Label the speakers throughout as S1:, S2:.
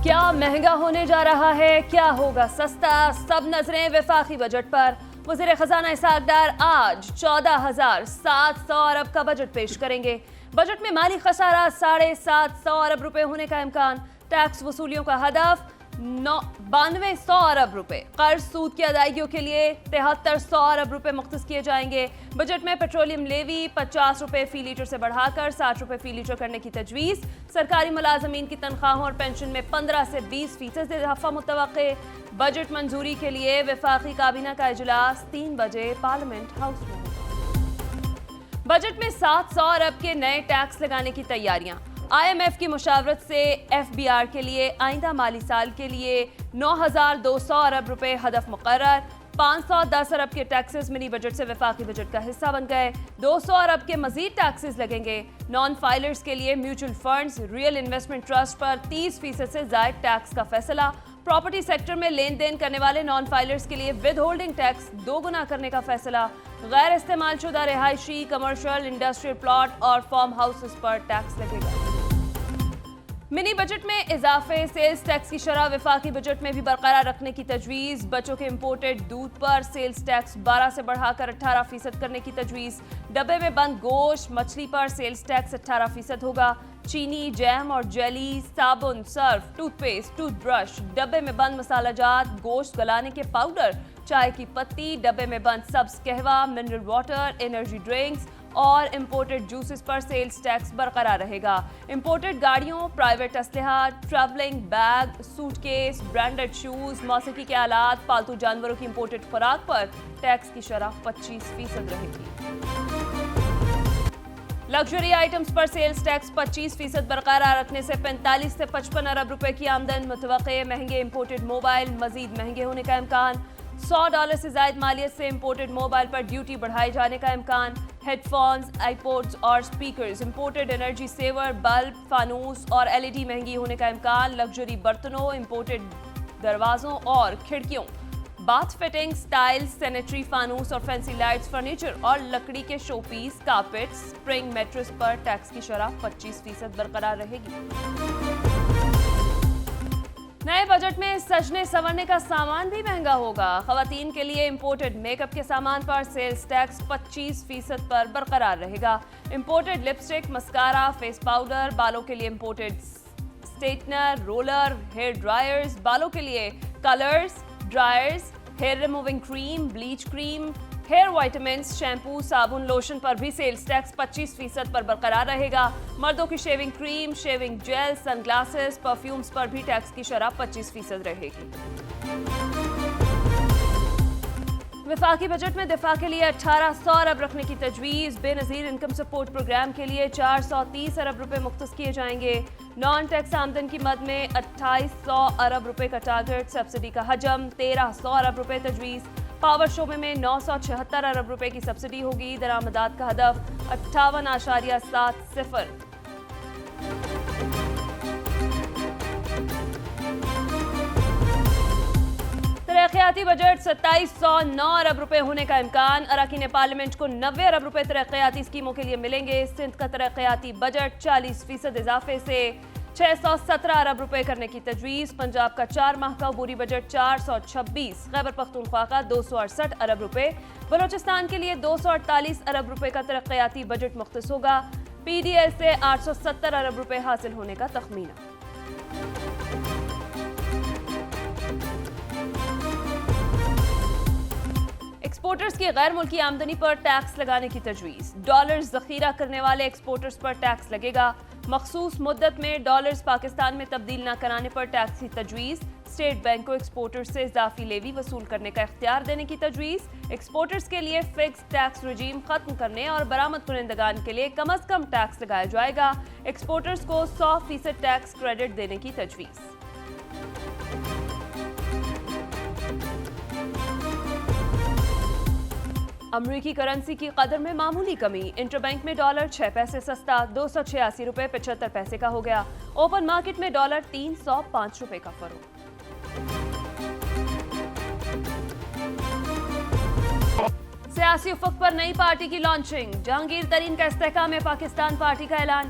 S1: کیا مہنگا ہونے جا رہا ہے، کیا ہوگا سستا، سب نظریں وفاقی بجٹ پر۔ وزیر خزانہ اسحاق ڈار آج 14,700 ارب کا بجٹ پیش کریں گے۔ بجٹ میں مالی خسارہ 750 ارب روپے ہونے کا امکان، ٹیکس وصولیوں کا ہدف 9200 ارب روپے، قرض سود کی ادائیگیوں کے لیے 7300 ارب روپے مختص کیے جائیں گے۔ بجٹ میں پیٹرولیم لیوی 50 روپے فی لیٹر سے بڑھا کر 60 روپے فی لیٹر کرنے کی تجویز۔ سرکاری ملازمین کی تنخواہوں اور پینشن میں 15 سے 20% اضافہ متوقع۔ بجٹ منظوری کے لیے وفاقی کابینہ کا اجلاس 3 بجے پارلیمنٹ ہاؤس میں ہوگا۔ بجٹ میں 700 ارب کے نئے ٹیکس لگانے کی تیاریاں۔ آئی ایم ایف کی مشاورت سے ایف بی آر کے لیے آئندہ مالی سال کے لیے 9200 ارب روپے ہدف مقرر۔ 510 ارب کے ٹیکسز منی بجٹ سے وفاقی بجٹ کا حصہ بن گئے۔ 200 ارب کے مزید ٹیکسز لگیں گے۔ نان فائلرز کے لیے mutual funds, real investment trust پر 30% سے زائد ٹیکس کا فیصلہ۔ پراپرٹی سیکٹر میں لین دین کرنے والے نان فائلرز کے لیے ود ہولڈنگ ٹیکس 2 گنا کرنے کا فیصلہ۔ غیر استعمال شدہ رہائشی، کمرشل، انڈسٹریل پلاٹ اور فارم ہاؤسز پر ٹیکس لگے گا۔ منی بجٹ میں اضافے سیلز ٹیکس کی شرح وفاقی بجٹ میں بھی برقرار رکھنے کی تجویز۔ بچوں کے امپورٹڈ دودھ پر سیلز ٹیکس 12 سے بڑھا کر 18% کرنے کی تجویز۔ ڈبے میں بند گوشت، مچھلی پر سیلز ٹیکس 18% ہوگا۔ چینی، جیم اور جیلی، صابن، Surf, tooth paste, tooth brush, ڈبے میں بند مسالہ جات، گوشت گلانے کے پاؤڈر، چائے کی پتی، ڈبے میں بند سبز قہوہ، منرل واٹر، انرجی ڈرنکس اور امپورٹڈ جوسز پر سیلز ٹیکس برقرار رہے گا۔ امپورٹڈ گاڑیوں، پرائیویٹ اسلحہ، travelling bag, suitcase, branded shoes, موسیقی کے آلات، پالتو جانوروں کی امپورٹڈ خوراک پر ٹیکس کی شرح 25% رہے گی۔ لگژری آئٹمز پر سیلز ٹیکس 25% برقرار رکھنے سے 45 سے 55 ارب روپے کی آمدن متوقع۔ مہنگے امپورٹڈ موبائل مزید مہنگے ہونے کا امکان۔ $100 سے زائد مالیت سے امپورٹڈ موبائل پر ڈیوٹی بڑھائے جانے کا امکان۔ ہیڈ فونز، آئی پوڈز اور speakers, imported energy saver, bulb, فانوس اور LED مہنگی ہونے کا امکان۔ لگژری برتنوں، امپورٹڈ دروازوں اور کھڑکیوں، باتھ فٹنگز، ٹائلز، سینیٹری فانوس اور فینسی لائٹس، فرنیچر اور لکڑی کے شو پیس، carpets, spring metres per tax کی شرح 25% برقرار رہے گی۔ نئے بجٹ میں سجنے سنورنے کا سامان بھی مہنگا ہوگا۔ خواتین کے لیے امپورٹڈ میک اپ کے سامان پر سیلز ٹیکس 25% پر برقرار رہے گا۔ Imported lipstick, mascara, face powder, بالوں کے لیے imported straightener, roller, hair dryers, بالوں کے لیے colours, dryers, hair removing cream, bleach cream, hair vitamins, shampoo, صابن، لوشن پر بھی سیلز ٹیکس 25% پر برقرار رہے گا۔ مردوں کی شیونگ کریم، شیونگ جیل، سن گلاسز، پرفیومز پر بھی ٹیکس کی شرح 25% رہے گی۔ وفاقی بجٹ میں دفاع کے لیے 1800 ارب رکھنے کی تجویز۔ بے نظیر انکم سپورٹ پروگرام کے لیے 430 ارب روپے مختص کیے جائیں گے۔ نان ٹیکس آمدن کی مد میں 2800 ارب روپے کا ٹارگٹ، سبسڈی کا حجم 1300 ارب روپے تجویز۔ پاور شعبے میں 976 ارب روپے کی سبسڈی ہوگی۔ درآمدات کا ہدف 58.70۔ ترقیاتی بجٹ 2709 ارب روپے ہونے کا امکان۔ اراکین پارلیمنٹ کو 90 ارب روپے ترقیاتی اسکیموں کے لیے ملیں گے۔ سندھ کا ترقیاتی بجٹ 40% اضافے سے 617 ارب روپے کرنے کی تجویز۔ پنجاب کا 4 ماہ کا عبوری بجٹ 426، خیبر پختونخوا کا 268 ارب روپے، بلوچستان کے لیے 248 ارب روپے کا ترقیاتی بجٹ مختص ہوگا۔ پی ڈی ایل سے 870 ارب روپے حاصل ہونے کا تخمینہ۔ ایکسپورٹرز کی غیر ملکی آمدنی پر ٹیکس لگانے کی تجویز۔ ڈالرز ذخیرہ کرنے والے ایکسپورٹرز پر ٹیکس لگے گا۔ مخصوص مدت میں ڈالرز پاکستان میں تبدیل نہ کرانے پر ٹیکس کی تجویز۔ اسٹیٹ بینک کو ایکسپورٹرز سے اضافی لیوی وصول کرنے کا اختیار دینے کی تجویز۔ ایکسپورٹرز کے لیے فکس ٹیکس رجیم ختم کرنے اور برآمد کنندگان کے لیے کم از کم ٹیکس لگایا جائے گا۔ ایکسپورٹرز کو 100% ٹیکس کریڈٹ دینے کی تجویز۔ امریکی کرنسی کی قدر میں معمولی کمی۔ انٹر بینک میں ڈالر 6 پیسے سستا، 286 روپے 75 پیسے کا ہو گیا۔ اوپن مارکیٹ میں ڈالر 305 روپے کا فروخت۔ سیاسی افق پر نئی پارٹی کی لانچنگ۔ جہانگیر ترین کا استحکام پاکستان پارٹی کا اعلان۔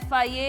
S1: FIA,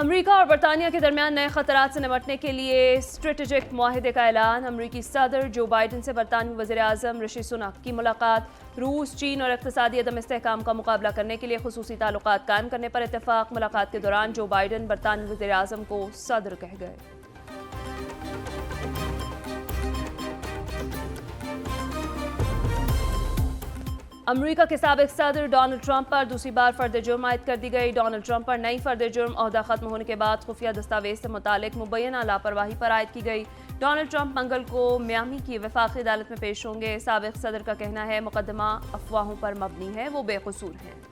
S1: امریکہ اور برطانیہ کے درمیان نئے خطرات سے نمٹنے کے لیے اسٹریٹجک معاہدے کا اعلان۔ امریکی صدر جو بائیڈن سے برطانوی وزیر اعظم رشی سناک کی ملاقات۔ روس، چین اور اقتصادی عدم استحکام کا مقابلہ کرنے کے لیے خصوصی تعلقات قائم کرنے پر اتفاق۔ ملاقات کے دوران جو بائیڈن برطانوی وزیر اعظم کو صدر کہہ گئے۔ امریکہ کے سابق صدر ڈونلڈ ٹرمپ پر دوسری بار فرد جرم عائد کر دی گئی۔ ڈونلڈ ٹرمپ پر نئی فرد جرم عہدہ ختم ہونے کے بعد خفیہ دستاویز سے متعلق مبینہ لاپرواہی پر عائد کی گئی۔ ڈونلڈ ٹرمپ منگل کو میامی کی وفاقی عدالت میں پیش ہوں گے۔ سابق صدر کا کہنا ہے مقدمہ افواہوں پر مبنی ہے، وہ بے قصور ہیں۔